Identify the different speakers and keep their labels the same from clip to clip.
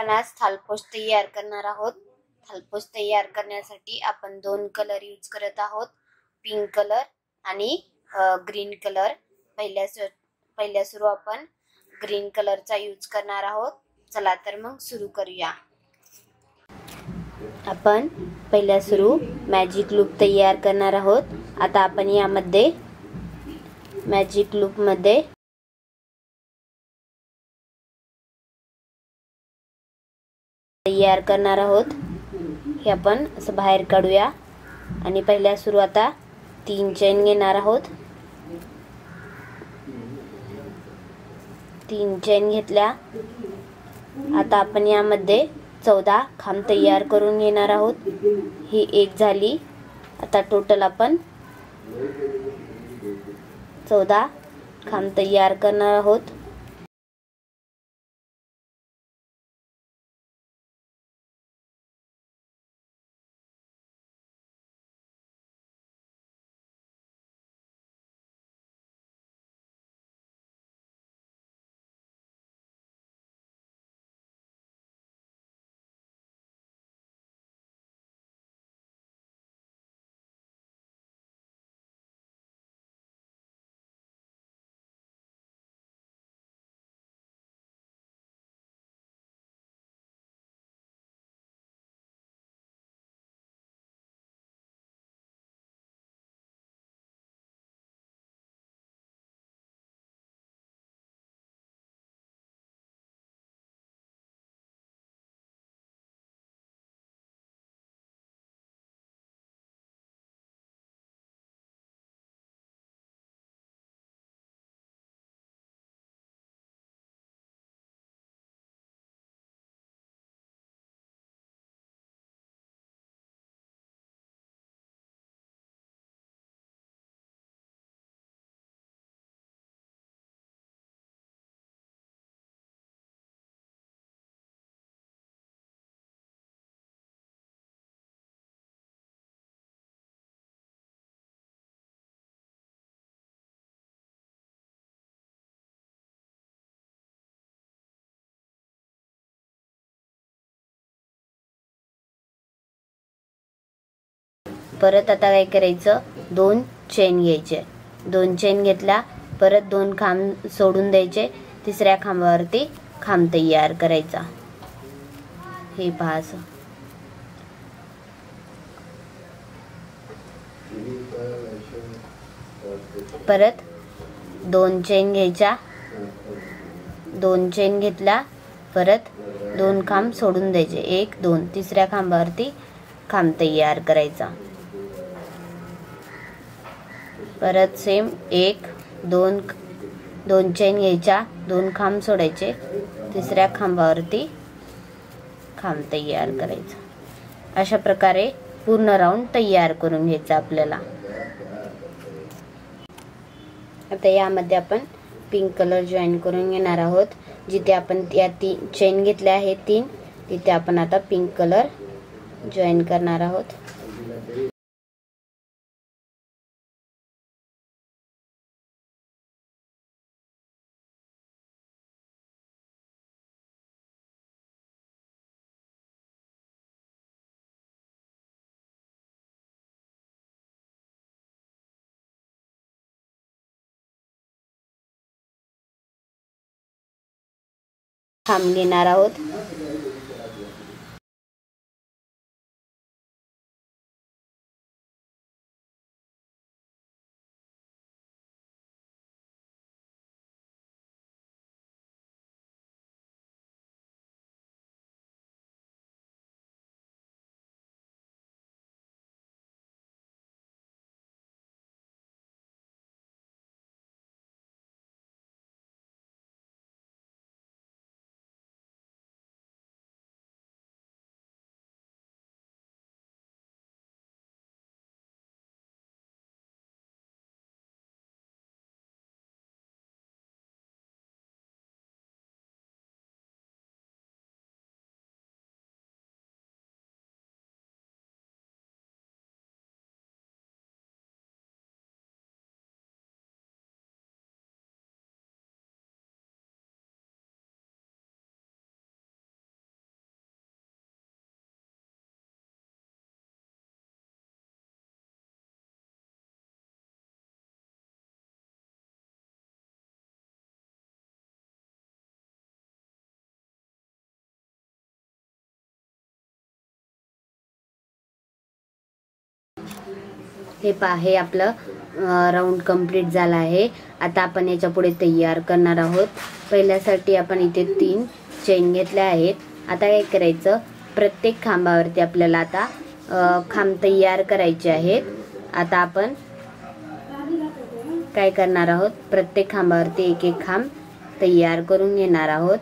Speaker 1: आपण आज थालपोस्ट तयार करणार आहोत। थालपोस्ट तयार करण्यासाठी आपण दोन कलर यूज करत आहोत, पिंक कलर आणि ग्रीन कलर। पहिल्या सुरू आपण ग्रीन कलरचा यूज करणार आहोत। चला तर मग सुरू करूया। आपण पहिल्या सुरू मॅजिक लूप तयार करणार आहोत। आता आपण यामध्ये मॅजिक लूप मध्ये तयार करणार आहोत। हे आपण असं बाहेर काढूया आणि पहिल्या सुरू आता 3 चेन घेणार आहोत। 3 चेन घेतल्या। आता आपण यामध्ये 14 खांब तयार करून घेणार आहोत। ही एक झाली। आता टोटल आपण 14 खांब तयार करणार आहोत। परत आता काय करायचं, 2 चेन घ्यायचे। 2 चेन घेतल्या, परत 2 खांब सोडून द्यायचे। तिसऱ्या खांबावरती खांब तयार करायचा। हे पहा असं। परत 2 चेन घ्यायच्या। 2 चेन घेतल्या, परत 2 खांब सोडून द्यायचे। 1 2 तिसऱ्या खांबावरती खांब तयार करायचा। परत सेम 1 2 2 चेन घ्यायच्या, 2 खांब सोडायचे। तिसऱ्या खांबावरती खांब तयार करायचा। अशा प्रकारे पूर्ण राऊंड तयार करून घ्यायचा आपल्याला। आता यामध्ये आपण पिंक कलर जॉईन करून घेणार आहोत। जिथे आपण या 3 चेन घेतल्या आहेत 3, तिथे आपण आता पिंक कलर जॉईन करणार आहोत। खांब घेणार आहोत। हे पहा, हे आपलं राऊंड कंप्लीट झाला आहे. आता आपण याच्या पुढे तयार करणार आहोत. पहिल्यासाठी आपण इथे 3 चेन घेतल्या आहेत. आता काय करायचं, प्रत्येक खांबावरती आपल्याला आता खांब तयार करायचे आहेत. आता आपण काय करणार आहोत, प्रत्येक खांबावरती एक एक खांब तयार करून घेणार आहोत.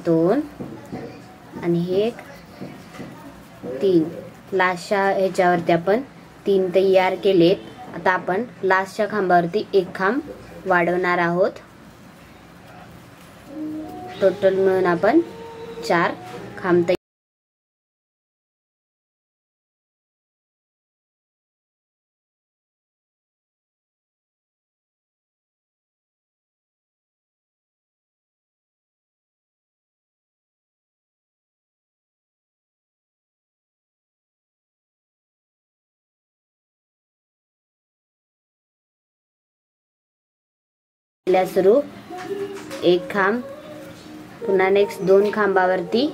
Speaker 1: दोन आणि हे 3. लास्टच्या ह्याच्यावरती आपण 3 तयार केलेत. आता आपण लास्टच्या खांबावरती एक खांब वाढवणार आहोत. टोटल मिळून आपण 4 खांब सुरू. एक खांब, पुन्हा नेक्स्ट 2 खांबावरती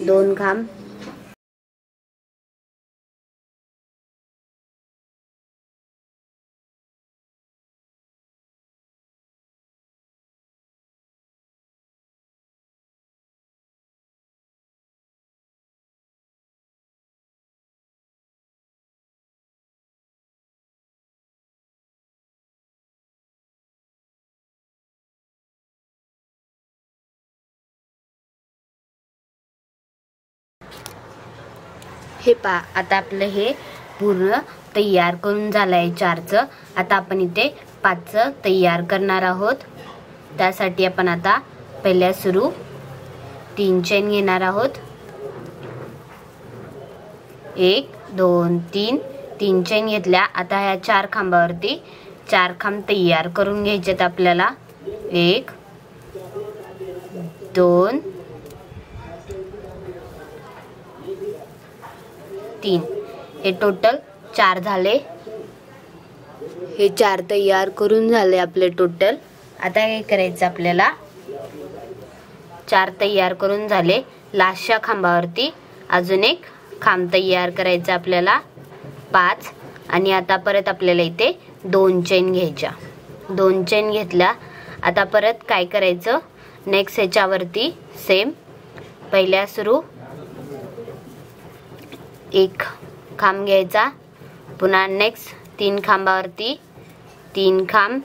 Speaker 1: 2 खांब, हे पहा. आता आपलं हे पूर्ण तयार करून झालं आहे 4चं. आता आपण इथे 5चं तयार करणार आहोत. त्यासाठी आपण आता पहिल्या सुरू 3 चेन घेणार आहोत. 1 2 3 3 चेन घेतल्या. आता ह्या 4 खांबावरती 4 खांब तयार करून घ्यायचेत आपल्याला. 1 2 3. हे टोटल 4 झाले. हे 4 तयार करून झाले आपले टोटल. आता काय करायचं, आपल्याला 4 तयार करून झाले. लास्टच्या खांबावरती अजून एक खांब तयार करायचा आपल्याला 5. आणि आता परत आपल्याला इथे 2 चेन घ्यायच्या. 2 चेन घेतल्या. आता परत काय करायचं, नेक्स्ट ह्याच्यावरती सेम पहिल्या सुरू एक खांब घ्यायचा. पुन्हा नेक्स्ट 3 खांबावरती 3 खांब,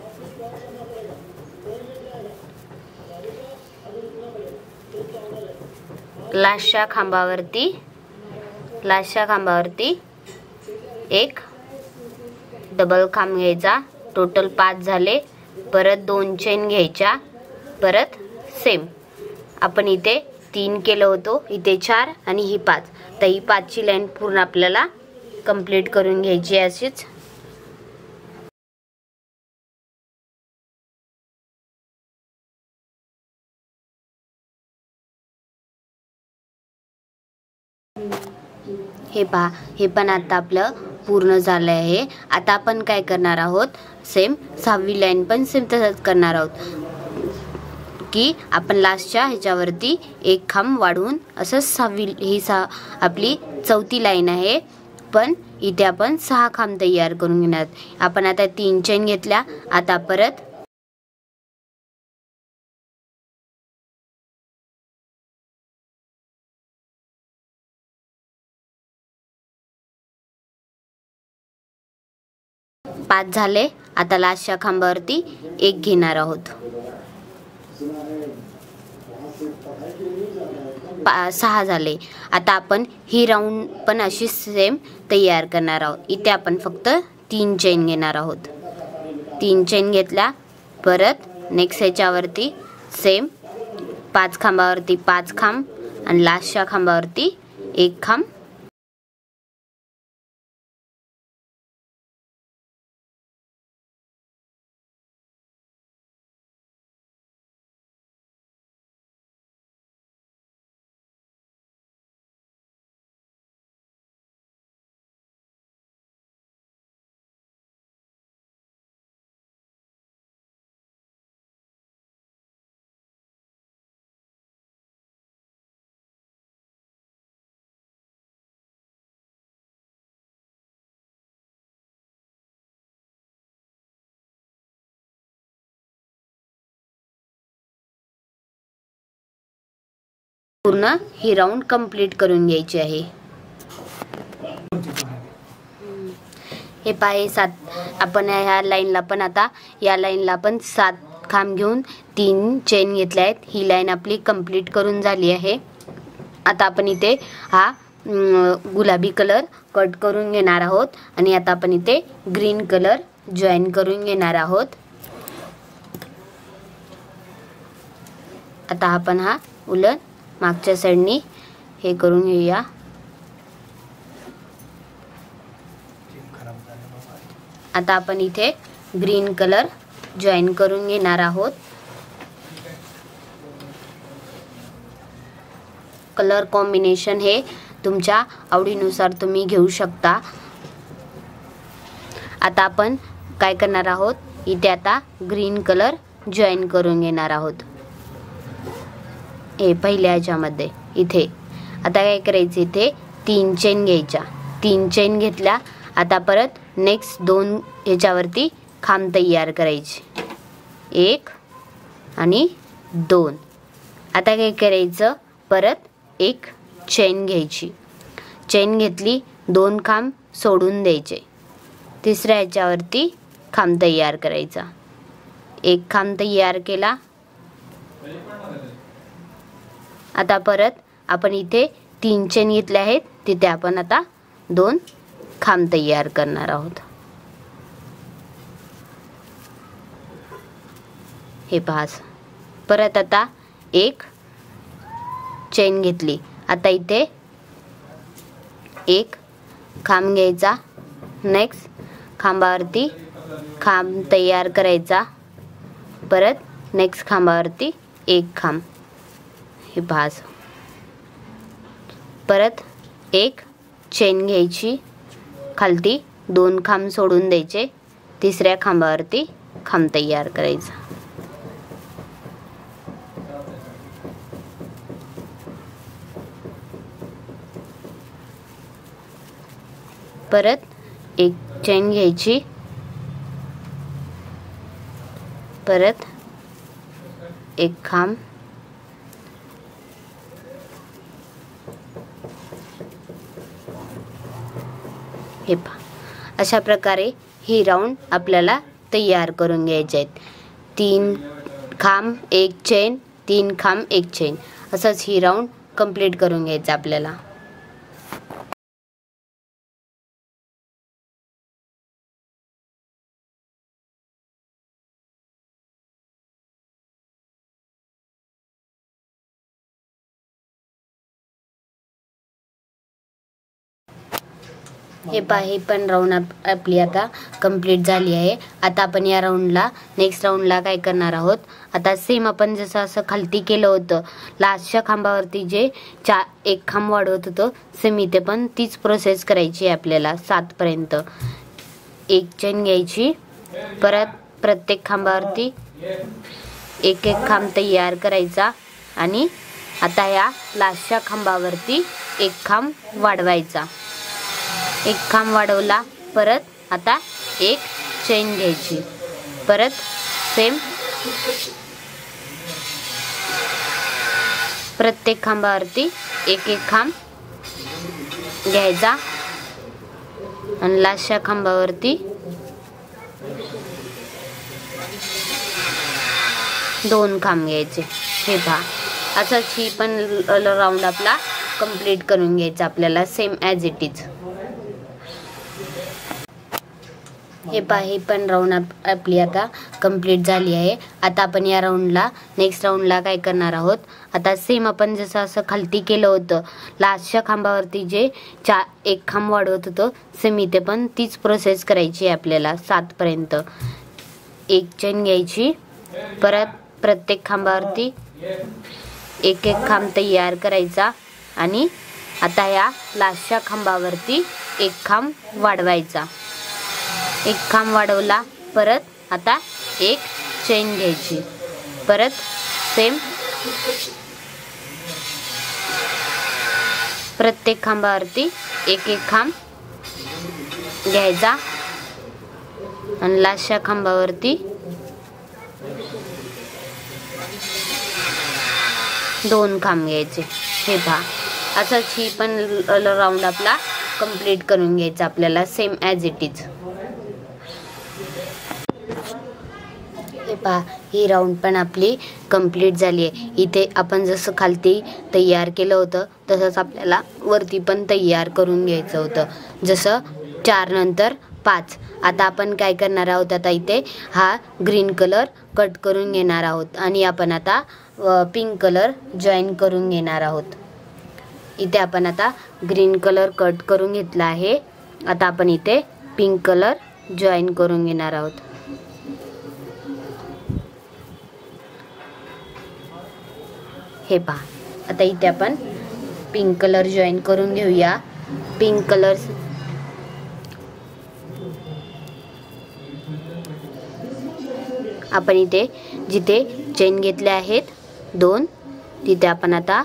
Speaker 1: लास्टच्या खांबावरती एक डबल खांब घ्यायचा. टोटल 5 झाले. परत 2 चेन घ्यायच्या. परत सेम आपण इथे 3 केलं होतं, इथे 4 आणि ही 5. तर ही 5ची लाईन पूर्ण आपल्याला कंप्लीट करून घ्यायची अशीच. हे पहा, हे पण आता आपलं पूर्ण झालं आहे. आता आपण काय करणार आहोत, सेम 6वी लाईन पण सेम तसंच करणार आहोत की आपण लास्टच्या ह्याच्यावरती एक खांब वाढवून असं 6वी ही आपली 4थी लाईन आहे. पण इथे आपण 6 खांब तयार करून घेणार. आपण आता 3 चेन घेतल्या. आता परत पाच झाले. आता लास्टच्या खांबावरती एक घेणार आहोत. 6 झाले. आता आपण ही राऊंड पण अशी सेम तयार करणार आहोत. इथे आपण फक्त 3 चेन घेणार आहोत. 3 चेन घेतल्या. परत नेक्स्ट ह्याच्यावरती सेम 5 खांबावरती 5 खांब आणि लास्टच्या खांबावरती एक खांब. पूर्ण ही राऊंड कंप्लीट करून घ्यायची आहे। हे पाहे 7 आपण ह्या लाईनला पण आता या लाईनला पण 7 खांब घेऊन 3 चेन घेतल्या आहेत। ही लाईन आपली कंप्लीट करून झाली आहे। आता आपण इथे हा गुलाबी कलर कट करून घेणार आहोत आणि आता आपण इथे ग्रीन कलर जॉईन करून घेणार आहोत। आता आपण हा उलन मागच्या साइडनी हे करून घेऊया। आता आपण इथे ग्रीन कलर जॉईन करून घेणार आहोत। कलर कॉम्बिनेशन हे तुमच्या आवडीनुसार तुम्ही घेऊ शकता। आता आपण काय करणार आहोत, इथे आता ग्रीन कलर जॉईन करून घेणार आहोत। हे पहिल्या ह्याच्यामध्ये इथे आता काय करायचं, इथे 3 चेन घ्यायच्या। 3 चेन घेतल्या, आता परत नेक्स्ट 2 ह्याच्यावरती खांब तयार करायचे, 1 आणि 2। आता काय करायचं, परत एक चेन घ्यायची। चेन घेतली, 2 खांब सोडून द्यायचे, तिसऱ्या ह्याच्यावरती खांब तयार करायचा। 1 खांब तयार केला। आता परत आपण इथे 3 चेन घेतले आहेत, तिथे आपण आता 2 खांब तयार करणार आहोत। हे पहा, परत आता 1 चेन घेतली, आता इथे 1 खांब घ्यायचा, नेक्स्ट खांबावरती खांब तयार करायचा, परत नेक्स्ट खांबावरती 1 खांब। हे पहा, परत 1 चेन घ्यायची, खालती 2 खांब सोडून द्यायचे, तिसऱ्या खांबावरती खांब तयार करायचा। परत 1 चेन घ्यायची, परत 1 खांब, हे पहा, अशा प्रकारे ही राऊंड आपल्याला तयार करून घ्यायचे आहेत। 3 खांब 1 चेन, 3 खांब 1 चेन, असंच ही राऊंड कंप्लीट करून घ्यायचं आपल्याला। हे पहा, हे पण राऊंड आपली आता कंप्लीट झाली आहे। आता आपण या राऊंडला नेक्स्ट राऊंडला काय करणार आहोत, आता सेम आपण जसं असं खालती केलं होतं, लास्टच्या खांबावरती जे 1 खांब वाढवत होतं, सेम इथे पण तीच प्रोसेस करायची आहे आपल्याला 7 पर्यंत। 1 चेन घ्यायची, परत प्रत्येक खांबावरती 1 खांब तयार करायचा आणि आता या लास्टच्या खांबावरती 1 खांब वाढवायचा। 1 खांब वाढवला, परत आता 1 चेन घ्यायची, परत सेम प्रत्येक खांबावरती 1 खांब घ्यायचा आणि लास्टच्या खांबावरती 2 खांब घ्यायचे। हे पहा, असंच ही पण राऊंड आपला कंप्लीट करून घ्यायचा आपल्याला, सेम ॲज इट इज। हे पहा, हे पण राऊंड आपली आता कंप्लीट झाली आहे। आता आपण या राऊंडला नेक्स्ट राऊंडला काय करणार आहोत, आता सेम आपण जसं असं खालती केलं होतं, लास्टच्या खांबावरती जे 1 खांब वाढवत होतं, सेम इथे पण तीच प्रोसेस करायची आहे आपल्याला 7 पर्यंत। 1 चेन घ्यायची, परत प्रत्येक खांबावरती 1 खांब तयार करायचा आणि आता या लास्टच्या खांबावरती 1 खांब वाढवायचा। 1 खांब वाढवला, परत आता 1 चेन घ्यायची, परत सेम प्रत्येक खांबावरती 1 खांब घ्यायचा आणि लास्टच्या खांबावरती 2 खांब घ्यायचे। हे पहा, असंच ही पण राऊंड आपला कंप्लीट करून घ्यायचा आपल्याला, सेम ॲज इट इज. हे पहा, ही राऊंड पण आपली कंप्लीट झाली आहे. इथे आपण जसं खालती तयार केलं होतं तसंच आपल्याला वरती पण तयार करून घ्यायचं होतं, जसं 4 नंतर 5. आता आपण काय करणार आहोत, आता इथे हा ग्रीन कलर कट करून घेणार आहोत आणि आपण आता पिंक कलर जॉईन करून घेणार आहोत. इथे आपण आता ग्रीन कलर कट करून घेतला आहे. आता आपण इथे पिंक कलर जॉईन करून घेणार आहोत. हे पहा, आता इथे आपण पिंक कलर जॉईन करून घेऊया. पिंक कलर आपण इथे जिथे चेन घेतले आहेत 2, तिथे आपण आता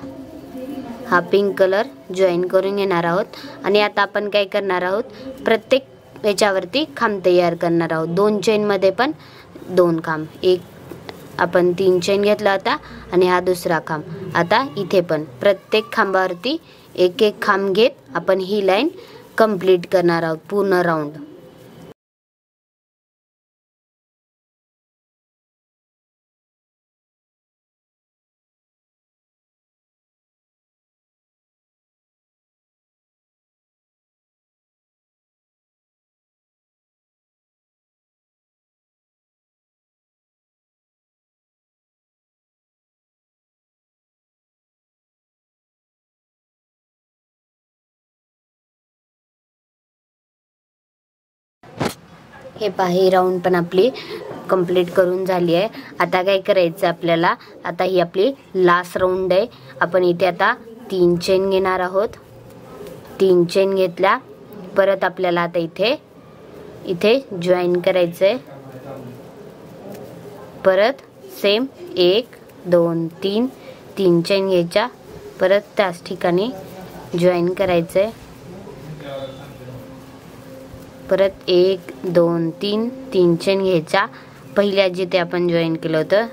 Speaker 1: हा पिंक कलर जॉईन करून घेणार आहोत. आणि आता आपण काय करणार आहोत, प्रत्येक याच्यावरती खांब तयार करणार आहोत. 2 चेनमध्ये पण 2 खांब, एक आपण 3 चेन घेतला होता आणि हा दुसरा खांब. आता इथे पण प्रत्येक खांबावरती एक एक खांब घेत आपण ही लाईन कंप्लीट करणार आहोत, पूर्ण राऊंड. हे पहा, ही राऊंड पण आपली कंप्लीट करून झाली आहे. आता काय करायचं आपल्याला, आता ही आपली लास्ट राऊंड आहे. आपण इथे आता 3 चेन घेणार आहोत. 3 चेन घेतल्या, परत आपल्याला आता इथे जॉईन करायचं आहे. परत सेम 1 2 3 चेन घ्यायच्या, परत त्याच ठिकाणी जॉईन करायचं आहे. परत 1 2 3 चेन घ्यायच्या, पहिल्या जिथे आपण जॉईन केलं होतं